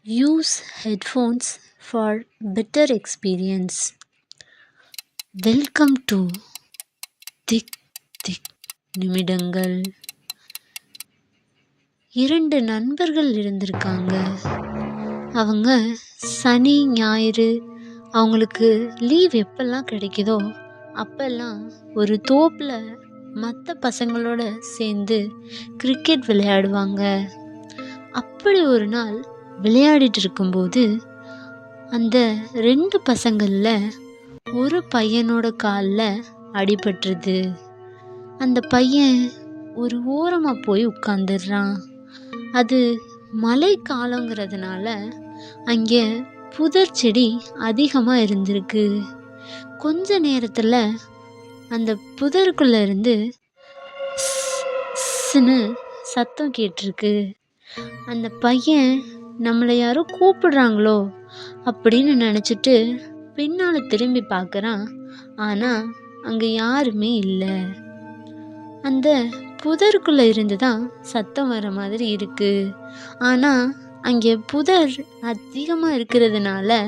Use headphones for better experience. Welcome to திக் திக் நிமிடங்கள். 2 நண்பர்கள் இருந்திருக்காங்க. அவங்க சனி ஞாயிறு அவங்களுக்கு லீவ் எப்பெல்லாம் கிடைக்குதோ அப்பெல்லாம் ஒரு தோப்புல மற்ற பசங்களோட சேர்ந்து கிரிக்கெட் விளையாடுவாங்க. அப்படி ஒரு நாள் விளையாடிட்டு இருக்கும்போது அந்த 2 பசங்கள்ல ஒரு பையனோட காலில் அடிபட்டுருது. அந்த பையன் ஒரு ஓரமாக போய் உட்காந்துடுறான். அது மழை காலங்கிறதுனால அங்கே புதர் செடி அதிகமாக இருந்திருக்கு. கொஞ்ச நேரத்தில் அந்த புதருக்குள்ள இருந்து ஸ்ன்னு சத்தம் கேட்டிருக்கு. அந்த பையன் நம்மளை யாரோ கூப்பிடுறாங்களோ அப்படின்னு நினச்சிட்டு பின்னால் திரும்பி பார்க்குறான். ஆனால் அங்கே யாருமே இல்லை. அந்த புதருக்குள்ளே இருந்து தான் சத்தம் வர மாதிரி இருக்கு. ஆனால் அங்கே புதர் அதிகமாக இருக்கிறதுனால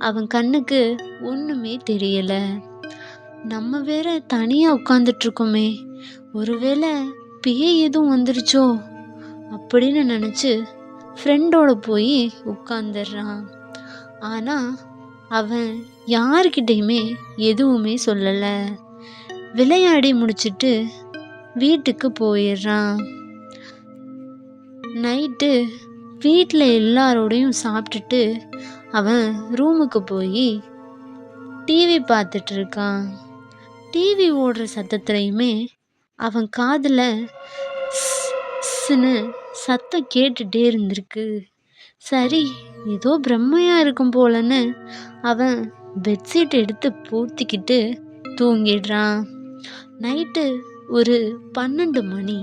அவன் கண்ணுக்கு ஒன்றுமே தெரியலை. நம்ம வேற தனியாக உட்காந்துட்ருக்கோமே, ஒருவேளை பேய் எதுவும் வந்துருச்சோ அப்படின்னு நினச்சி ஃப்ரெண்டோட போய் உட்காந்துடுறான். ஆனால் அவன் யாருக்கிட்டையுமே எதுவுமே சொல்லலை. விளையாடி முடிச்சிட்டு வீட்டுக்கு போயிடுறான். நைட்டு வீட்டில் எல்லாரோடையும் சாப்பிட்டுட்டு அவன் ரூமுக்கு போய் டிவி பார்த்துட்டு இருக்கான். டிவி ஓடுற சத்தத்துலையுமே அவன் காதில் ஸ்ன்னு சத்தம் கேட்டுகிட்டே இருந்திருக்கு. சரி, ஏதோ பிரம்மையாக இருக்கும் போலன்னு அவன் பெட்ஷீட் எடுத்து போத்திக்கிட்டு தூங்கிடுறான். நைட்டு ஒரு 12 மணி.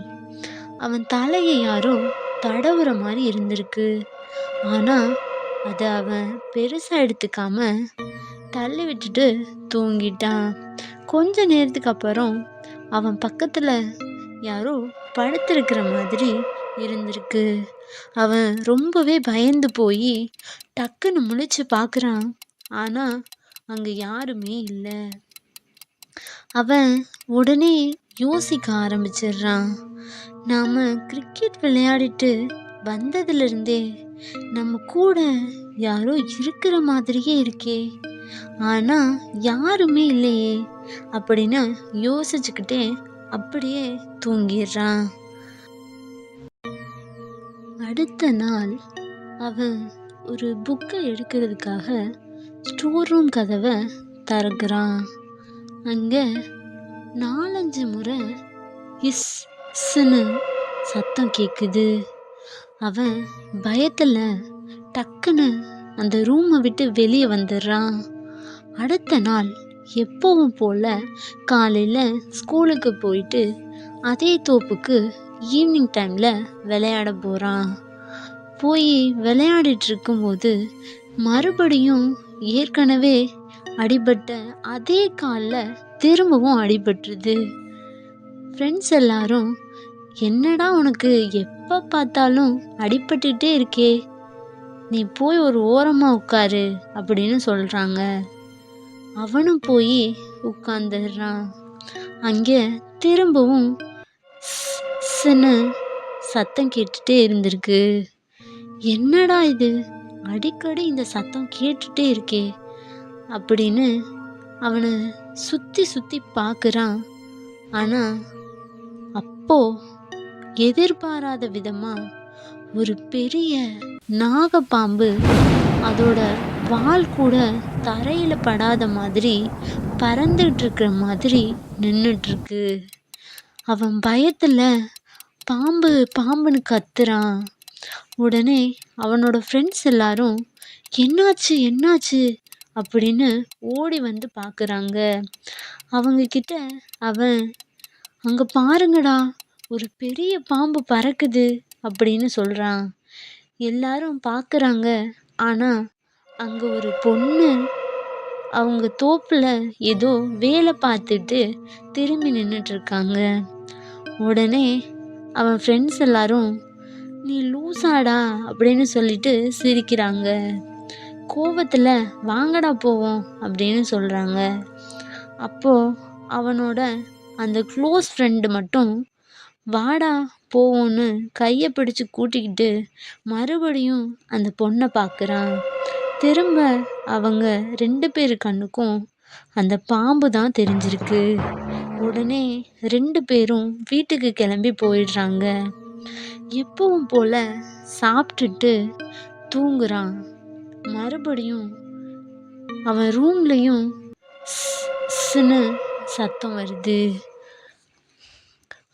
அவன் தலையை யாரோ தடவுற மாதிரி இருந்திருக்கு. ஆனால் அதை அவன் பெருசாக எடுத்துக்காம தள்ளி விட்டுட்டு தூங்கிட்டான். கொஞ்ச நேரத்துக்கு அப்புறம் அவன் பக்கத்தில் யாரோ படுத்திருக்கிற மாதிரி இருந்திருக்கு. அவன் ரொம்பவே பயந்து போய் டக்குன்னு முழிச்சு பார்க்குறான். ஆனால் அங்கே யாருமே இல்லை. அவன் உடனே யோசிக்க ஆரம்பிச்சிடுறான். நாம் கிரிக்கெட் விளையாடிட்டு வந்ததுலேருந்தே நம்ம கூட யாரோ இருக்கிற மாதிரியே இருக்கே, ஆனால் யாருமே இல்லையே அப்படின்னு யோசிச்சுக்கிட்டே அப்படியே தூங்கிடுறான். அடுத்த நாள் அவன் ஒரு புக்கை எடுக்கிறதுக்காக ஸ்டோர் ரூம் கதவை திறக்கிறான். அங்கே 4-5 முறை இஸ்ன்னு சத்தம் கேட்குது. அவன் பயத்தில் டக்குன்னு அந்த ரூமை விட்டு வெளியே வந்துடுறான். அடுத்த நாள் எப்பவும் போல் காலையில் ஸ்கூலுக்கு போயிட்டு அதே தோப்புக்கு ஈவினிங் டைமில் விளையாட போகிறான். போய் விளையாடிட்டு இருக்கும்போது மறுபடியும் ஏற்கனவே அடிபட்ட அதே காலில் திரும்பவும் அடிபட்டுருது. ஃப்ரெண்ட்ஸ் எல்லாரும், என்னடா உனக்கு எப்போ பார்த்தாலும் அடிபட்டுக்கிட்டே இருக்கே, நீ போய் ஒரு ஓரமாக உட்காரு அப்படின்னு சொல்கிறாங்க. அவனும் போய் உட்காந்துடுறான். அங்கே திரும்பவும் ஸ்ன்னு சத்தம் கேட்டுகிட்டே இருந்திருக்கு. என்னடா இது, அடிக்கடி இந்த சத்தம் கேட்டுகிட்டே இருக்கே அப்படின்னு அவனை சுற்றி சுற்றி பார்க்குறான். ஆனால் அப்போ எதிர்பாராத விதமாக ஒரு பெரிய நாகப்பாம்பு அதோட வால் கூட தரையில் படாத மாதிரி பறந்துட்டு இருக்கிற மாதிரி நின்றுட்டுருக்கு. அவன் பயத்தில் பாம்பு பாம்புன்னு கத்துறான். உடனே அவனோட ஃப்ரெண்ட்ஸ் எல்லாரும் என்னாச்சு என்னாச்சு அப்படின்னு ஓடி வந்து பார்க்குறாங்க. அவங்கக்கிட்ட அவன், அங்கே பாருங்கடா, ஒரு பெரிய பாம்பு பறக்குது அப்படின்னு சொல்கிறான். எல்லாரும் பார்க்குறாங்க. ஆனால் அங்கே ஒரு பொண்ணு அவங்க தோப்பில் ஏதோ வேலை பார்த்துட்டு திரும்பி நின்றுட்டுருக்காங்க. உடனே அவன் ஃப்ரெண்ட்ஸ் எல்லாரும், நீ லூசாடா அப்படின்னு சொல்லிட்டு சிரிக்கிறாங்க. கோவத்துல வாங்கடா போவோம் அப்படின்னு சொல்றாங்க. அப்போ அவனோட அந்த க்ளோஸ் ஃப்ரெண்டு மட்டும் வாடா போவோன்னு கையை பிடிச்சு கூட்டிக்கிட்டு மறுபடியும் அந்த பொண்ணை பார்க்குறான். திரும்ப அவங்க 2 பேரு கண்ணுக்கும் அந்த பாம்பு தான் தெரிஞ்சிருக்கு. உடனே 2 பேரும் வீட்டுக்கு கிளம்பி போயிடுறாங்க. எப்பவும் போல சாப்பிட்டுட்டு தூங்குறான். மறுபடியும் அவன் ரூம்லையும் ன்னு சத்தம் வருது.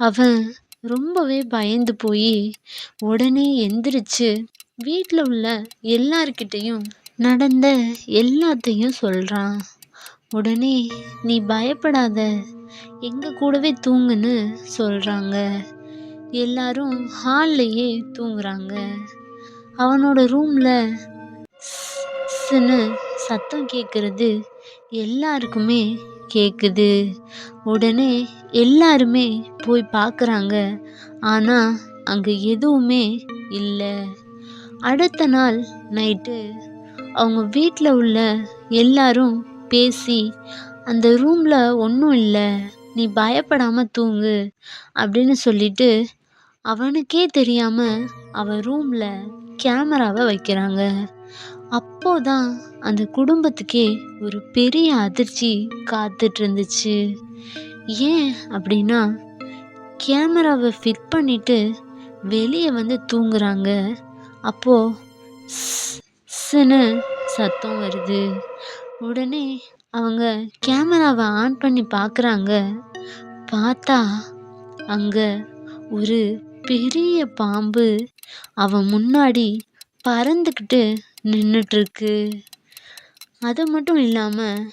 அவன் ரொம்பவே பயந்து போய் உடனே எந்திரிச்சு வீட்டில் உள்ள எல்லார்கிட்டையும் நடந்த எல்லாத்தையும் சொல்கிறான். உடனே நீ பயப்படாத, எங்கள் கூடவே தூங்குன்னு சொல்கிறாங்க. எல்லாரும் ஹால்லையே தூங்குறாங்க. அவனோட ரூமில் ன்னு சத்தம் கேட்குறது எல்லாருக்குமே கேட்குது. உடனே எல்லாருமே போய் பார்க்குறாங்க. ஆனால் அங்கே எதுவுமே இல்லை. அடுத்த நாள் நைட்டு அவங்க வீட்டில் உள்ள எல்லாரும் பேசி அந்த ரூமில் ஒன்றும் இல்லை, நீ பயப்படாமல் தூங்கு அப்படின்னு சொல்லிட்டு அவனுக்கே தெரியாமல் அவன் ரூமில் கேமராவை வைக்கிறாங்க. அப்போதான் அந்த குடும்பத்துக்கே ஒரு பெரிய அதிர்ச்சி காத்துட்டு இருந்துச்சு. ஏன் அப்படின்னா, கேமராவை ஃபிட் பண்ணிட்டு வெளியே வந்து தூங்குறாங்க. அப்போ ன்னு சத்தம் வருது. உடனே அவங்க கேமராவை ஆன் பண்ணி பார்க்குறாங்க. பார்த்தா அங்க ஒரு பெரிய பாம்பு அவன் முன்னாடி பறந்துக்கிட்டு நின்றுட்டுருக்கு. அது மட்டும் இல்லாமல்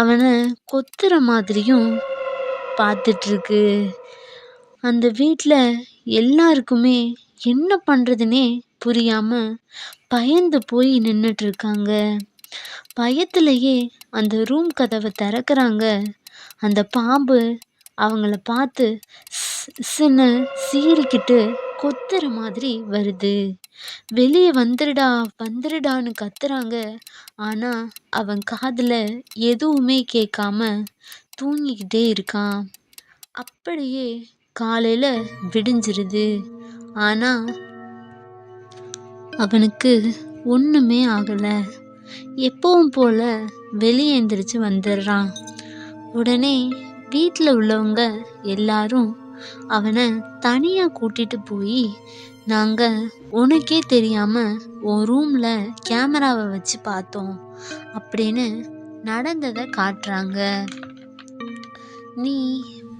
அவனை கொத்துற மாதிரியும் பார்த்துட்ருக்கு. அந்த வீட்டில் எல்லாருக்குமே என்ன பண்ணுறதுனே புரியாமல் பயந்து போய் நின்றுட்டுருக்காங்க. பயத்திலேயே அந்த ரூம் கதவை திறக்கிறாங்க. அந்த பாம்பு அவங்கள பார்த்து ன்னு சீறிக்கிட்டு கொத்துற மாதிரி வருது. வெளியே வந்துடுடா வந்துடுடான்னு கத்துறாங்க. ஆனால் அவன் காதில் எதுவுமே கேட்காம தூங்கிக்கிட்டே இருக்கான். அப்படியே காலையில் விடிஞ்சிருது. ஆனால் அவனுக்கு ஒன்றுமே ஆகலை. எப்பவும் போல வெளியே எந்திரிச்சு வந்துடுறான். உடனே வீட்டில் உள்ளவங்க எல்லாரும் அவனை தனியாக கூட்டிட்டு போய், நாங்கள் உனக்கே தெரியாமல் உன் ரூமில் கேமராவை வச்சு பார்த்தோம் அப்படின்னு நடந்ததை காட்டுறாங்க. நீ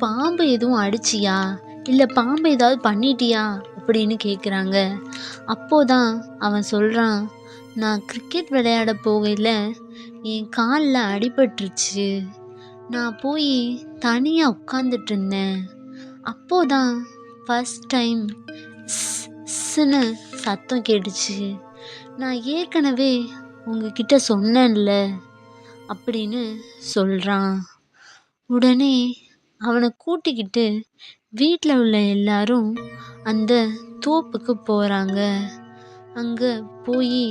பாம்பு எதுவும் அடிச்சியா, இல்லை பாம்பு ஏதாவது பண்ணிட்டியா அப்படின்னு கேட்குறாங்க. அப்போதான் அவன் சொல்கிறான், நான் கிரிக்கெட் விளையாட போகையில் என் காலில் அடிபட்டுருச்சு. நான் போய் தனியாக உட்காந்துட்டு இருந்தேன். அப்போதான் ஃபஸ்ட் டைம் ன்னு சத்தம் கேட்டுச்சு. நான் ஏற்கனவே உங்ககிட்ட சொன்னேன்ல அப்படின்னு சொல்கிறான். உடனே அவனை கூட்டிக்கிட்டு வீட்டில் உள்ள எல்லாரும் அந்த தோப்புக்கு போகிறாங்க. அங்கே போய்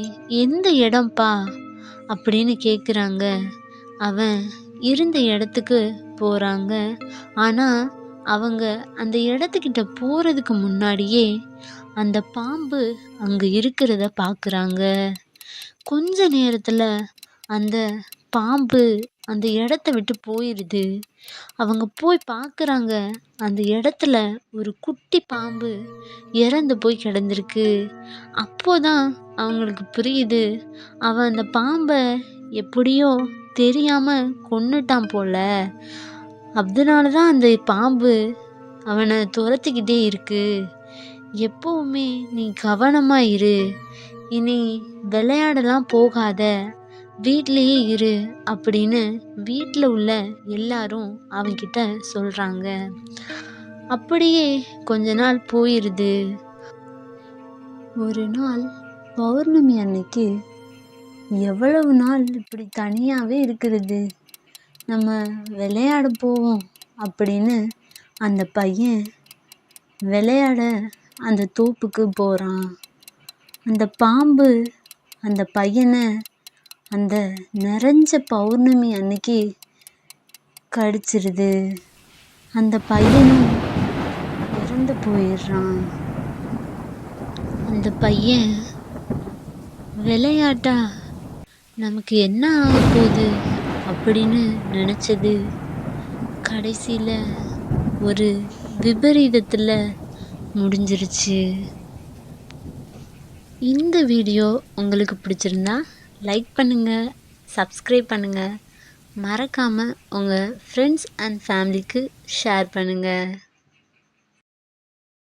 எந்த இடம்பா அப்படின்னு கேட்குறாங்க. அவன் இருந்த இடத்துக்கு போகிறாங்க. ஆனால் அவங்க அந்த இடத்துக்கிட்ட போகிறதுக்கு முன்னாடியே அந்த பாம்பு அங்கே இருக்கிறத பார்க்குறாங்க. கொஞ்ச நேரத்தில் அந்த பாம்பு அந்த இடத்த விட்டு போயிடுது. அவங்க போய் பார்க்குறாங்க. அந்த இடத்துல ஒரு குட்டி பாம்பு இறந்து போய் கிடந்திருக்கு. அப்போதான் அவங்களுக்கு புரியுது, அவன் அந்த பாம்பை எப்படியோ தெரியாமல் கொன்னுட்டான் போல. அதனால தான் அந்த பாம்பு அவனை துரத்திக்கிட்டே இருக்கு. எப்பவுமே நீ கவனமாக இரு, இனி விளையாடலாம் போகாத, வீட்டிலையே இரு அப்படின்னு வீட்டில் உள்ள எல்லாரும் அவன்கிட்ட சொல்கிறாங்க. அப்படியே கொஞ்ச நாள் போயிடுது. ஒரு நாள் பௌர்ணமி அன்னைக்கு, எவ்வளவு நாள் இப்படி தனியாகவே இருக்கிறது, நம்ம விளையாட போவோம் அப்படின்னு அந்த பையன் விளையாட அந்த தோப்புக்கு போகிறான். அந்த பாம்பு அந்த பையனை அந்த நிறைஞ்ச பௌர்ணமி அன்னைக்கு கடிச்சிருது. அந்த பையனும் இறந்து போயிடுறான். அந்த பையன் விளையாட்டா நமக்கு என்ன ஆக போகுது அப்படின்னு நினச்சது கடைசியில் ஒரு விபரீதத்தில் முடிஞ்சிருச்சு. இந்த வீடியோ உங்களுக்கு பிடிச்சிருந்தா லைக் பண்ணுங்கள், சப்ஸ்கிரைப் பண்ணுங்கள், மறக்காமல் உங்கள் ஃப்ரெண்ட்ஸ் அண்ட் ஃபேமிலிக்கு ஷேர் பண்ணுங்கள்.